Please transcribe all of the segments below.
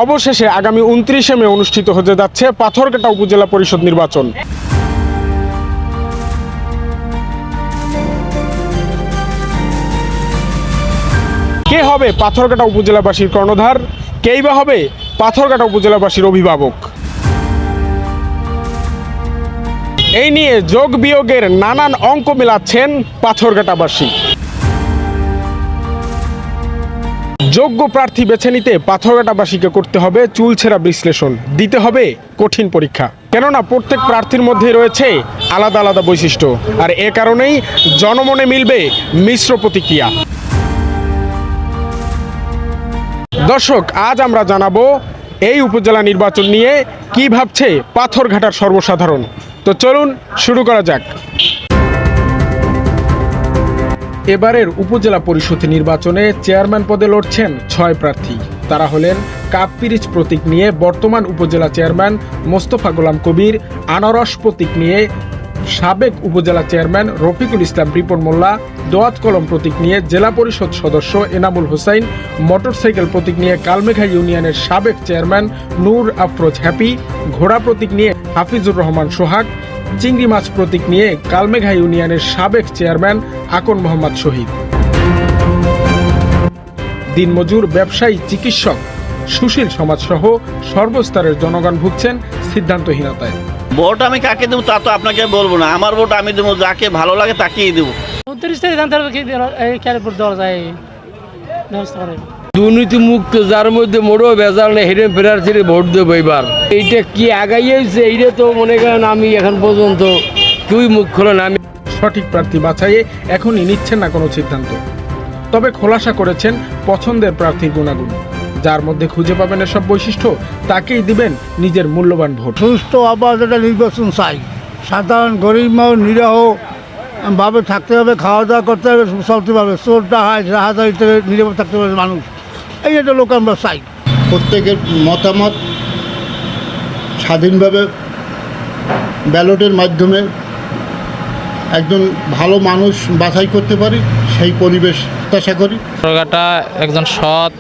অবশেষে আগামী 29শে মে অনুষ্ঠিত হতে যাচ্ছে পাথরঘাটা উপজেলা পরিষদ নির্বাচন। কে হবে পাথরঘাটা উপজেলাবাসীর কর্ণধার, কেই বা হবে পাথরঘাটা উপজেলাবাসীর অভিভাবক? এই নিয়ে যোগ বিয়োগের নানান অঙ্ক মেলাচ্ছেন পাথরঘাটাবাসী। যোগ্য প্রার্থী বেছে নিতে পাথরঘাটাবাসীকে করতে হবে চুলছেরা বিশ্লেষণ, দিতে হবে কঠিন পরীক্ষা। কেননা প্রত্যেক প্রার্থীর মধ্যে রয়েছে আলাদা আলাদা বৈশিষ্ট্য, আর এ কারণেই জনমনে মিলবে মিশ্র প্রতিক্রিয়া। দর্শক, আজ আমরা জানাবো এই উপজেলা নির্বাচন নিয়ে কি ভাবছে পাথরঘাটার সর্বসাধারণ। তো চলুন শুরু করা যাক। এবারের উপজেলা পরিষদ নির্বাচনে চেয়ারম্যান পদে লড়ছেন 6 প্রার্থী। তারা হলেন কাপ-পিরিচ প্রতীক নিয়ে বর্তমান উপজেলা চেয়ারম্যান মোস্তফা গোলাম কবির, আনারস প্রতীক নিয়ে সাবেক উপজেলা চেয়ারম্যান রফিকুল ইসলাম রিপন মোল্লা, দোয়াত কলম প্রতীক নিয়ে জেলা পরিষদ সদস্য এনামুল হোসাইন, মোটরসাইকেল প্রতীক নিয়ে কালমেঘা ইউনিয়নের সাবেক চেয়ারম্যান নূর আফরোজ হ্যাপি, ঘোড়া প্রতীক নিয়ে হাফিজুর রহমান সোহাগ, চিংড়ি মাছ প্রতীক নিয়ে কালমেঘা ইউনিয়নের সাবেক চেয়ারম্যান আকন মোহাম্মদ শহীদ। দিনমজুর, ব্যবসায়ী, চিকিৎসক, সুশীল সমাজসহ সর্বস্তরের জনগণ ভুগছেন সিদ্ধান্তহীনতায়। ভোট আমি কাকে দেবো তা তো আপনাকে বলবো না, আমার ভোট আমি দেবো যাকে ভালো লাগে তাকেই দেবো। 29 তারিখ দেওয়া যায় ব্যবস্থা করে। দুর্নীতি মুক্ত, যার মধ্যে মোড়ো বেজাল নেই, হেরে ফেরার ছেড়ে ভোট দেবো এবার। এইটা কি আগাইছে, এইটা তো মনে করেন আমি এখন পর্যন্ত তুই মুখ খোলো না। আমি সঠিক প্রার্থী বাছাইয়ে এখনই নিচ্ছেন না কোনো সিদ্ধান্ত, তবে খোলাসা করেছেন পছন্দের প্রার্থীর গুণাগুণ। যার মধ্যে খুঁজে পাবেন এসব বৈশিষ্ট্য, তাকেই দিবেন নিজের মূল্যবান ভোট। সুস্থ আবাস একটা নির্বাচন চাই। সাধারণ গরিব মানুষ নিরহ ভাবে থাকতে হবে, খাওয়া দাওয়া করতে হবে, চলতে পারবে, চোরটা হয় রাহাজারি থেকে নিরাপদ থাকতে পারবে মানুষ। এই একটা লোক আমরা চাই। প্রত্যেকের মতামত স্বাধীনভাবে ব্যালটের মাধ্যমে একজন ভালো মানুষ বাছাই করতে পারি, সেই পরিবেশ আশা করি। পাথরঘাটা একজন সৎ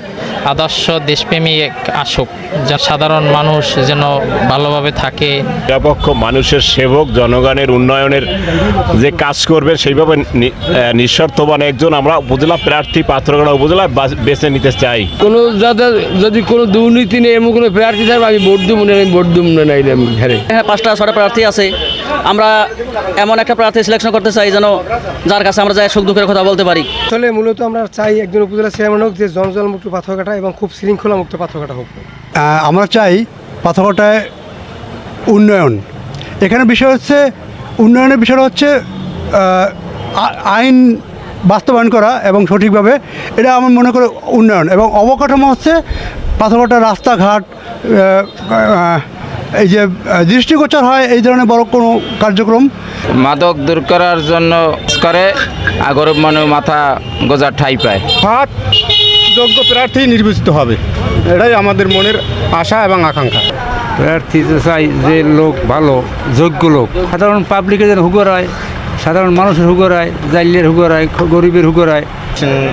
আদর্শ দেশপ্রেমী আসুক, যা সাধারণ মানুষ যেন ভালোভাবে থাকে। নিরপেক্ষ মানুষের সেবক, জনগণের উন্নয়নের যে কাজ করবে সেইভাবে নিঃস্বার্থবান একজন আমরা উপজেলা প্রার্থী পাথরঘাটা উপজেলা বেছে নিতে চাই। কোনো যাদের যদি কোনো দুর্নীতি নেই এমন কোনো প্রার্থী থাকবে আমি ভোট দেবো না, আমি ভোট দেবো না। হ্যাঁ, 5টা-6টা প্রার্থী আছে, আমরা এমন একটা প্রার্থী সিলেকশন করতে চাই যেন যার কাছে আমরা যাই সুখ দুঃখের কথা বলতে পারি। আসলে মূলত আমরা চাই একজন উপজেলা চেয়ারম্যান হোক যে জঞ্জাল মুক্ত পাথরঘাটা এবং খুব শৃঙ্খলা মুক্ত পাথরঘাটা হোক। আমরা চাই পাথরঘাটায় উন্নয়ন। এখানে বিষয় হচ্ছে উন্নয়নের বিষয় হচ্ছে আইন বাস্তবায়ন করা এবং সঠিকভাবে, এটা আমার মনে করি উন্নয়ন। এবং অবকাঠামো হচ্ছে পাথরঘাটার রাস্তাঘাট, এই যে দৃষ্টিগোচর হয় এই ধরনের বড় কোনো কার্যক্রম। মাদক দূর করার জন্য করে গরিব মানুষ মাথা গোজার ঠাই পায়। সৎ যোগ্য প্রার্থী নির্বাচিত হবে, এটাই আমাদের মনের আশা এবং আকাঙ্ক্ষা। প্রার্থী চাই যে লোক ভালো, যোগ্য লোক। সাধারণ পাবলিকের যেন হুগর হয়, সাধারণ মানুষের হুগর হয়, জাইলের হুগর হয়, গরিবের হুগর হয়।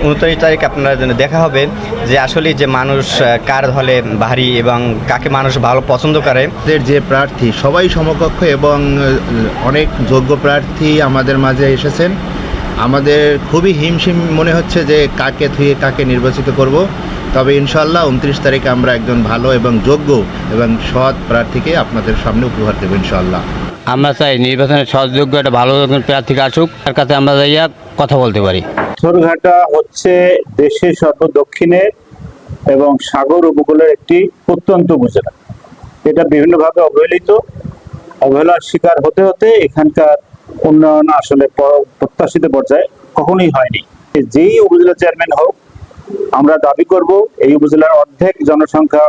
29 তারিখ আপনারা দেখা হবে যে আসলে যে মানুষ কার হলে ভারী এবং কাকে মানুষ ভালো পছন্দ করে। যে প্রার্থী সবাই সমকক্ষ এবং অনেক যোগ্য প্রার্থী আমাদের মাঝে এসেছেন। আমাদের খুবই হিমশিম মনে হচ্ছে যে কাকে থুয়ে কাকে নির্বাচিত করব। তবে ইনশাল্লাহ 29 তারিখে আমরা একজন ভালো এবং যোগ্য এবং সৎ প্রার্থীকে আপনাদের সামনে উপহার দেব ইনশাল্লাহ। আমরা চাই নির্বাচনের সহযোগ্য একটা ভালো প্রার্থীকে আসুক, তার কাছে আমরা যাইয়া কথা বলতে পারি। পাথরঘাটা হচ্ছে দেশের সর্বদক্ষিণে এবং সাগর উপকূলের একটি প্রত্যন্ত উপজেলা। এটা বিভিন্নভাবে অবহেলার শিকার হতে হতে এখানকার উন্নয়ন আসলে প্রত্যাশিত পর্যায়ে কখনোই হয়নি। যেই উপজেলা চেয়ারম্যান হোক, আমরা দাবি করব এই উপজেলার অর্ধেক জনসংখ্যা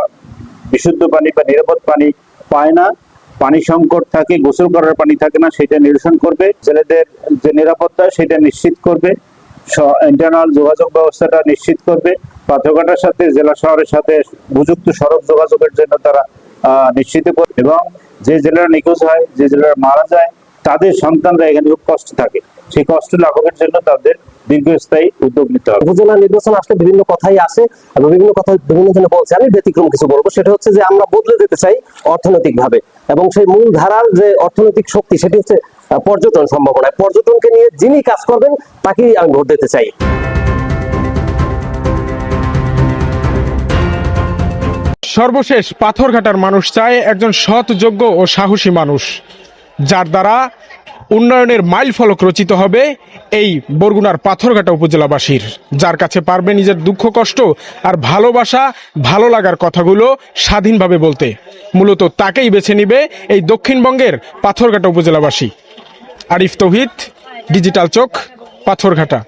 বিশুদ্ধ পানি বা নিরাপদ পানি পায় না, পানি সংকট থাকে, গোসল করার পানি থাকে না, সেটা নিরসন করবে। ছেলেদের যে নিরাপত্তা সেটা নিশ্চিত করবে, ইন্টারনাল যোগাযোগ ব্যবস্থাটা নিশ্চিত করবে, পাথরঘাটার সাথে জেলা শহরের সাথে উপযুক্ত সড়ক যোগাযোগের জন্য তারা নিশ্চিত করবে। এবং যে জেলারা নিখোঁজ হয়, যে জেলারা মারা যায়, তাদের সন্তানরা এখানে খুব কষ্ট থাকে, সেই কষ্ট লাঘবের জন্য তাদের দীর্ঘস্থায়ী উদ্যোগ নিতে হবে। উপজেলা নির্বাচন আসলে বিভিন্ন কথাই আসে এবং বিভিন্ন কথা বিভিন্ন জনে বলছে। আমি ব্যতিক্রম কিছু বলবো, সেটা হচ্ছে যে আমরা বদলে যেতে চাই অর্থনৈতিকভাবে, এবং সেই মূল ধারার যে অর্থনৈতিক শক্তি সেটি হচ্ছে পর্যটন সম্ভাবনা। পর্যটনকে নিয়ে যিনি কাজ করবেন তাকেই আমি ভোট দিতে চাই। সর্বশেষ পাথরঘাটার মানুষ চায় একজন সৎ, যোগ্য ও সাহসী মানুষ, যার দ্বারা উন্নয়নের মাইল ফলক রচিত হবে এই বরগুনার পাথরঘাটা উপজেলাবাসীর, যার কাছে পারবে নিজের দুঃখ কষ্ট আর ভালোবাসা ভালো লাগার কথাগুলো স্বাধীনভাবে বলতে। মূলত তাকেই বেছে নিবে এই দক্ষিণবঙ্গের পাথরঘাটা উপজেলাবাসী। আরিফ তৌহিদ, ডিজিটাল চোখ, পাথরঘাটা।